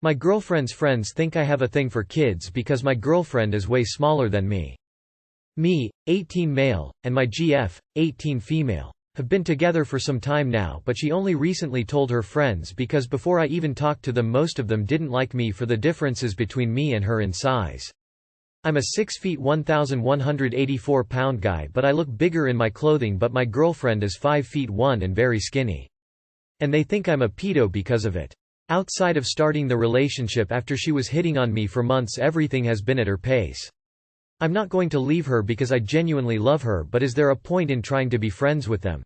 My girlfriend's friends think I have a thing for kids because my girlfriend is way smaller than me. Me, 18 male, and my GF, 18 female, have been together for some time now, but she only recently told her friends because before I even talked to them most of them didn't like me for the differences between me and her in size. I'm a 6 feet 1,184 pound guy, but I look bigger in my clothing, but my girlfriend is 5 feet 1 and very skinny. And they think I'm a pedo because of it. Outside of starting the relationship after she was hitting on me for months, everything has been at her pace. I'm not going to leave her because I genuinely love her, but is there a point in trying to be friends with them?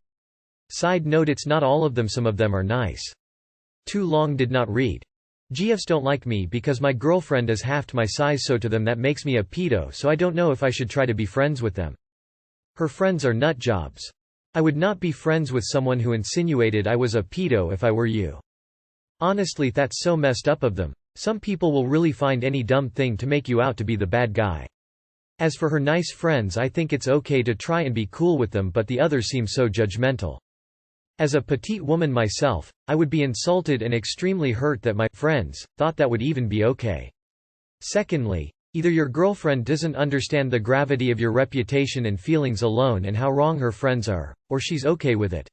Side note, it's not all of them, some of them are nice. Too long did not read. GFs don't like me because my girlfriend is half my size, so to them that makes me a pedo, so I don't know if I should try to be friends with them. Her friends are nut jobs. I would not be friends with someone who insinuated I was a pedo if I were you. Honestly, that's so messed up of them. Some people will really find any dumb thing to make you out to be the bad guy. As for her nice friends, I think it's okay to try and be cool with them, but the others seem so judgmental. As a petite woman myself, I would be insulted and extremely hurt that my friends thought that would even be okay. Secondly, either your girlfriend doesn't understand the gravity of your reputation and feelings alone and how wrong her friends are, or she's okay with it.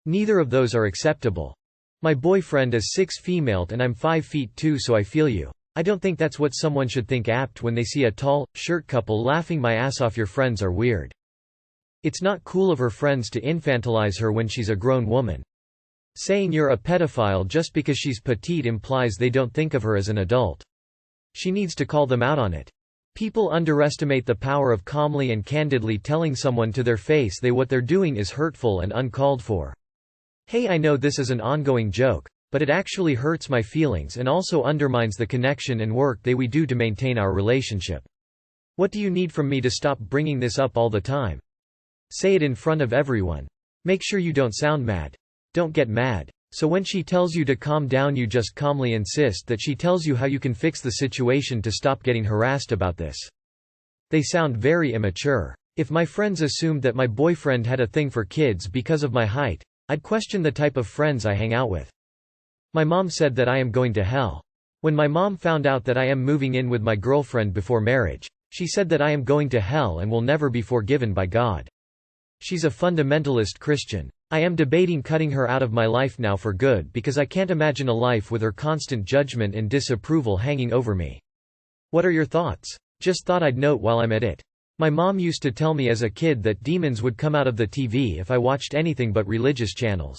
Neither of those are acceptable. My boyfriend is 6 female and I'm 5 feet 2, so I feel you. I don't think that's what someone should think apt when they see a tall, short couple laughing my ass off. Your friends are weird. It's not cool of her friends to infantilize her when she's a grown woman. Saying you're a pedophile just because she's petite implies they don't think of her as an adult. She needs to call them out on it. People underestimate the power of calmly and candidly telling someone to their face what they're doing is hurtful and uncalled for. Hey, I know this is an ongoing joke, but it actually hurts my feelings and also undermines the connection and work we do to maintain our relationship. What do you need from me to stop bringing this up all the time? Say it in front of everyone. Make sure you don't sound mad. Don't get mad. So when she tells you to calm down, you just calmly insist that she tells you how you can fix the situation to stop getting harassed about this. They sound very immature. If my friends assumed that my boyfriend had a thing for kids because of my height, I'd question the type of friends I hang out with. My mom said that I am going to hell. When my mom found out that I am moving in with my girlfriend before marriage, she said that I am going to hell and will never be forgiven by God. She's a fundamentalist Christian. I am debating cutting her out of my life now for good because I can't imagine a life with her constant judgment and disapproval hanging over me. What are your thoughts? Just thought I'd note while I'm at it. My mom used to tell me as a kid that demons would come out of the TV if I watched anything but religious channels.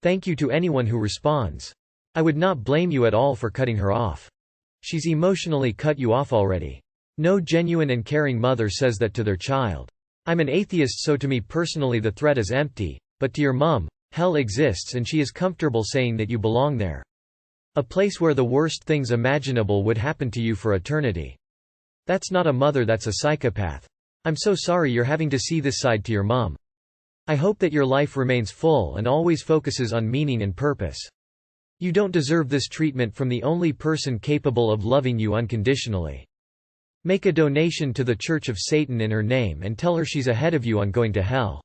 Thank you to anyone who responds. I would not blame you at all for cutting her off. She's emotionally cut you off already. No genuine and caring mother says that to their child. I'm an atheist, so to me personally the threat is empty, but to your mom, hell exists and she is comfortable saying that you belong there. A place where the worst things imaginable would happen to you for eternity. That's not a mother, that's a psychopath. I'm so sorry you're having to see this side to your mom. I hope that your life remains full and always focuses on meaning and purpose. You don't deserve this treatment from the only person capable of loving you unconditionally. Make a donation to the Church of Satan in her name and tell her she's ahead of you on going to hell.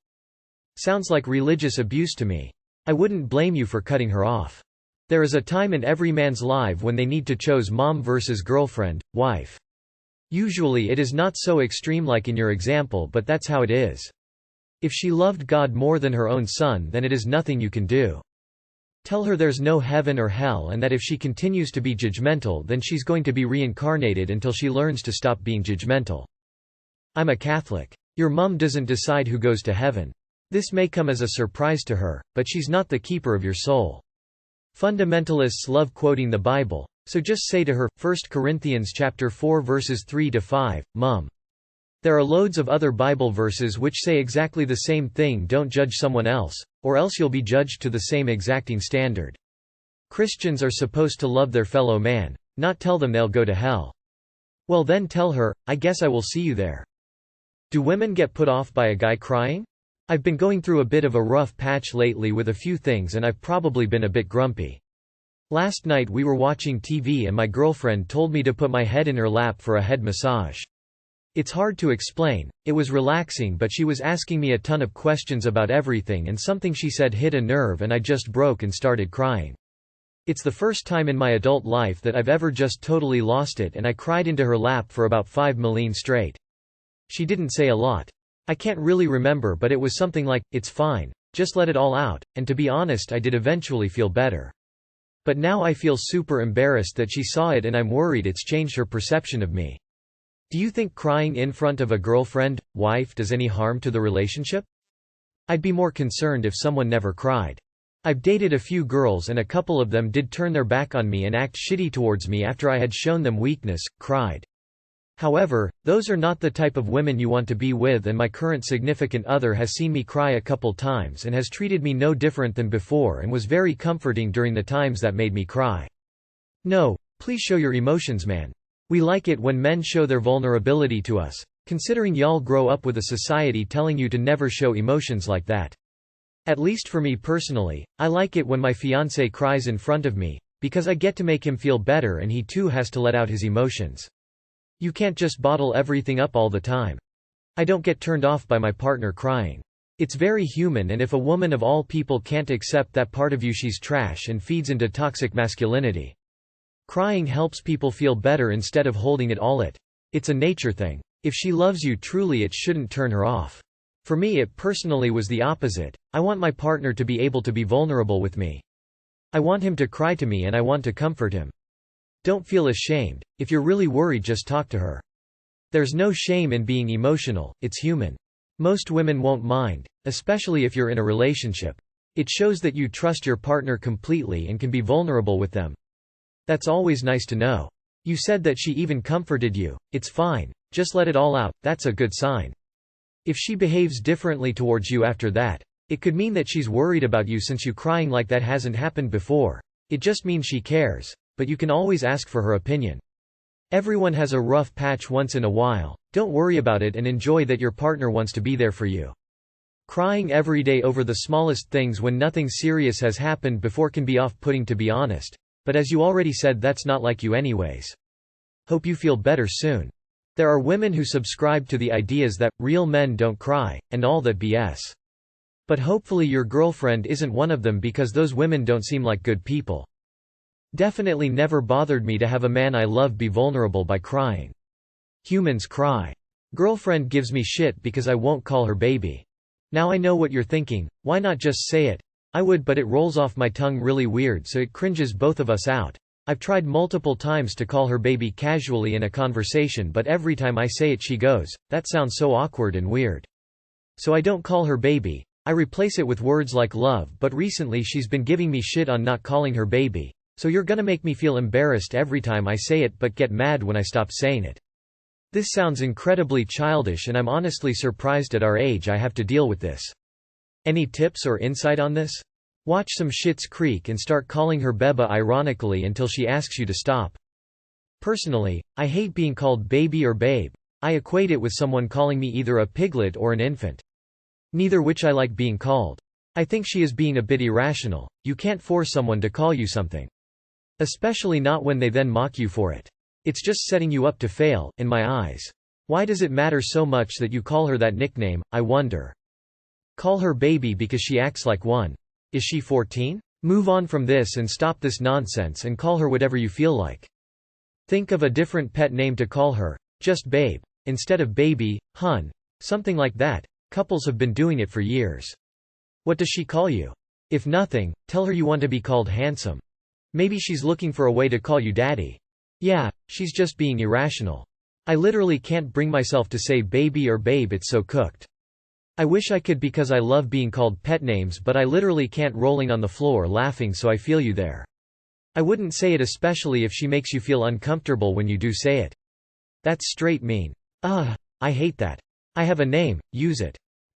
Sounds like religious abuse to me. I wouldn't blame you for cutting her off. There is a time in every man's life when they need to choose mom versus girlfriend, wife. Usually it is not so extreme like in your example, but that's how it is. If she loved God more than her own son, then it is nothing you can do. Tell her there's no heaven or hell and that if she continues to be judgmental, then she's going to be reincarnated until she learns to stop being judgmental. I'm a Catholic. Your mum doesn't decide who goes to heaven. This may come as a surprise to her, but she's not the keeper of your soul. Fundamentalists love quoting the Bible, so just say to her, 1 Corinthians chapter 4 verses 3-5, Mum. There are loads of other Bible verses which say exactly the same thing. Don't judge someone else, or else you'll be judged to the same exacting standard. Christians are supposed to love their fellow man, not tell them they'll go to hell. Well then tell her, I guess I will see you there. Do women get put off by a guy crying? I've been going through a bit of a rough patch lately with a few things and I've probably been a bit grumpy. Last night we were watching TV and my girlfriend told me to put my head in her lap for a head massage. It's hard to explain, it was relaxing, but she was asking me a ton of questions about everything and something she said hit a nerve and I just broke and started crying. It's the first time in my adult life that I've ever just totally lost it, and I cried into her lap for about 5 minutes straight. She didn't say a lot. I can't really remember, but it was something like, "It's fine. Just let it all out," and to be honest, I did eventually feel better. But now I feel super embarrassed that she saw it, and I'm worried it's changed her perception of me. Do you think crying in front of a girlfriend, wife does any harm to the relationship? I'd be more concerned if someone never cried. I've dated a few girls and a couple of them did turn their back on me and act shitty towards me after I had shown them weakness, cried. However, those are not the type of women you want to be with, and my current significant other has seen me cry a couple times and has treated me no different than before and was very comforting during the times that made me cry. No, please show your emotions, man. We like it when men show their vulnerability to us, considering y'all grow up with a society telling you to never show emotions like that. At least for me personally, I like it when my fiancé cries in front of me, because I get to make him feel better and he too has to let out his emotions. You can't just bottle everything up all the time. I don't get turned off by my partner crying. It's very human, and if a woman of all people can't accept that part of you, she's trash and feeds into toxic masculinity. Crying helps people feel better instead of holding it all. It's a nature thing. If she loves you truly, it shouldn't turn her off. For me, it personally was the opposite. I want my partner to be able to be vulnerable with me. I want him to cry to me and I want to comfort him. Don't feel ashamed. If you're really worried, just talk to her. There's no shame in being emotional, it's human. Most women won't mind, especially if you're in a relationship. It shows that you trust your partner completely and can be vulnerable with them. That's always nice to know. You said that she even comforted you. It's fine. Just let it all out. That's a good sign. If she behaves differently towards you after that, it could mean that she's worried about you, since you crying like that hasn't happened before. It just means she cares, but you can always ask for her opinion. Everyone has a rough patch once in a while. Don't worry about it and enjoy that your partner wants to be there for you. Crying every day over the smallest things when nothing serious has happened before can be off-putting, to be honest. But as you already said, that's not like you anyways. Hope you feel better soon. There are women who subscribe to the ideas that real men don't cry, and all that BS. But hopefully your girlfriend isn't one of them, because those women don't seem like good people. Definitely never bothered me to have a man I love be vulnerable by crying. Humans cry. Girlfriend gives me shit because I won't call her baby. Now I know what you're thinking, why not just say it? I would, but it rolls off my tongue really weird, so it cringes both of us out. I've tried multiple times to call her baby casually in a conversation, but every time I say it she goes, "That sounds so awkward and weird." So I don't call her baby. I replace it with words like love, but recently she's been giving me shit on not calling her baby. So you're gonna make me feel embarrassed every time I say it but get mad when I stop saying it. This sounds incredibly childish, and I'm honestly surprised at our age I have to deal with this. Any tips or insight on this? Watch some Schitt's Creek and start calling her Beba ironically until she asks you to stop. Personally, I hate being called baby or babe. I equate it with someone calling me either a piglet or an infant. Neither which I like being called. I think she is being a bit irrational. You can't force someone to call you something. Especially not when they then mock you for it. It's just setting you up to fail, in my eyes. Why does it matter so much that you call her that nickname, I wonder? Call her baby because she acts like one. Is she 14? Move on from this and stop this nonsense and call her whatever you feel like. Think of a different pet name to call her. Just babe. Instead of baby, hun. Something like that. Couples have been doing it for years. What does she call you? If nothing, tell her you want to be called handsome. Maybe she's looking for a way to call you daddy. Yeah, she's just being irrational. I literally can't bring myself to say baby or babe, it's so cooked. I wish I could, because I love being called pet names, but I literally can't, rolling on the floor laughing, so I feel you there. I wouldn't say it, especially if she makes you feel uncomfortable when you do say it. That's straight mean. I hate that. I have a name, use it.